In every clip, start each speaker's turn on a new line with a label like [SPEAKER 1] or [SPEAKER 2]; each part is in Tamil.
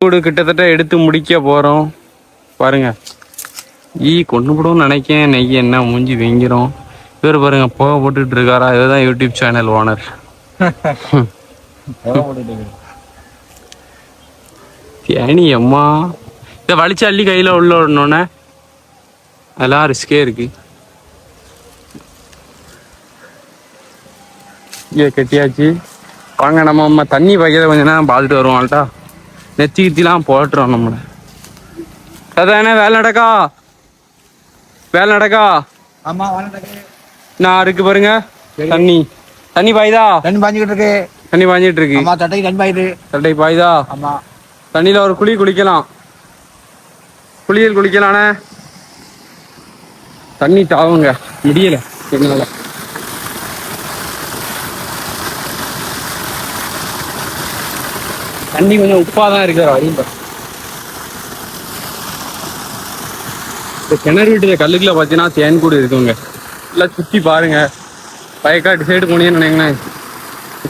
[SPEAKER 1] கூடு கிட்டத்தட்ட எடுத்து முடிக்க போறோம் பாருங்க. கொண்டு போடும் நினைக்கேன். நெய் என்ன மூஞ்சி வெங்கிறோம். இவர் பாருங்க புகை போட்டுட்டு இருக்காரா. இதுதான் யூடியூப் சேனல் ஓனர். தேனி அம்மா இதை வலிச்சு அள்ளி கையில உள்ள விடணுன்னே அதெல்லாம் ரிஸ்கே இருக்கு. கட்டியாச்சு. வாங்க நம்ம தண்ணி பாய்க்கிறத கொஞ்ச நேரம் பார்த்துட்டு வருவோம்ட்டா. நெத்தி கித்திலாம் போட்டுறோம் நம்மளை. அதானே வேலை நடக்கா.
[SPEAKER 2] ஆமா
[SPEAKER 1] நான் இருக்கு பாருங்க. தண்ணி பாயுதா.
[SPEAKER 2] தண்ணி பாஞ்சிட்டு
[SPEAKER 1] இருக்கு.
[SPEAKER 2] ஆமா தட்டை
[SPEAKER 1] பாயுதா.
[SPEAKER 2] ஆமா
[SPEAKER 1] தண்ணியில ஒரு குளிக்கலாம். குளிக்கலானே. தண்ணி தாவுங்க முடியல என்னால. தண்ணி கொஞ்சம் உப்பாதான் இருக்கிற இந்த கிணறு வீட்டு கல்லுக்குள்ள பார்த்தீங்கன்னா தேன் கூடு இருக்குங்க. எல்லாம் சுற்றி பாருங்க. வயக்காட்டு சைடு போனீங்கன்னு நினைங்களேன்,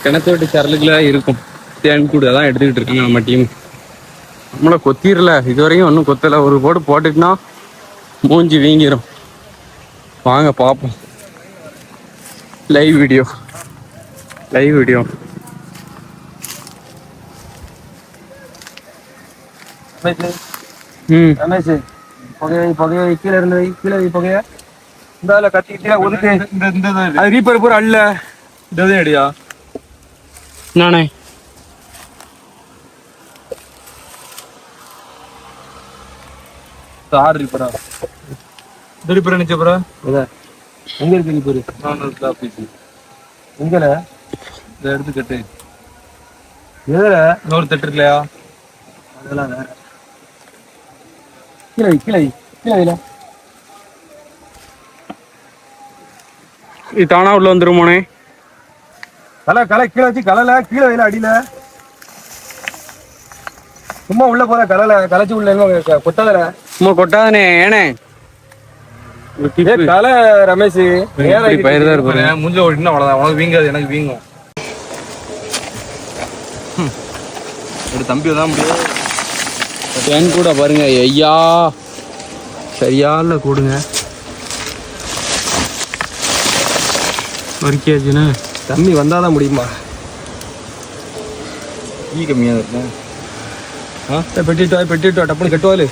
[SPEAKER 1] கிணத்து வீட்டு சரலுக்குள்ள இருக்கும் தேன் கூடு. அதான் எடுத்துக்கிட்டு இருக்காங்க நம்ம டீம். நம்மளை கொத்திரல இது வரைக்கும் ஒன்றும் கொத்தலை. ஒரு போடு போட்டுட்டுனா மூஞ்சி வீங்கிரும். வாங்க பார்ப்போம். Live video.
[SPEAKER 2] ரமேஷ் புகையை கீழே இருந்து கீழே புகைய இந்த கத்திக்கிட்டே ஒதுக்கு. அது ரீப்பர் பூரா அல்ல இதே அடியா
[SPEAKER 1] நானே
[SPEAKER 2] ஆறு ரீப்பரா. இந்த ரீப்பர் நினைச்சப்பரா எங்க இருக்கு ரீப்பர்? எங்கல இதை எடுத்து கட்டு. எதுல இன்னொரு தட்டு இல்லையா? அதெல்லாம் வேற. கீழே
[SPEAKER 1] இது தானா உள்ள வந்துருமோனே.
[SPEAKER 2] கலை கீழே வச்சு கலைல கீழே வைல அடியில சும்மா உள்ள போற கலைச்சு உள்ள கொட்டாதல
[SPEAKER 1] சும்மா கொட்டாதானே. ஏனே
[SPEAKER 2] கலை ரமேஷ்
[SPEAKER 1] பயிர் தான் இருப்பாரு.
[SPEAKER 2] முஞ்ச ஓடினா அவ்வளவுதான். உனக்கு வீங்காது, எனக்கு வீங்கும். ஒரு தம்பி தான் முடியாது.
[SPEAKER 1] தேன் கூட பாருங்க. ஐயா சரியால கூடுங்க. வரிக்காச்சுன்னு
[SPEAKER 2] தம்பி வந்தாதான் முடியுமா? ஈ கம்மியா இருக்கும். பெட்டிட்டு டப்புனு கட்டுவாரு.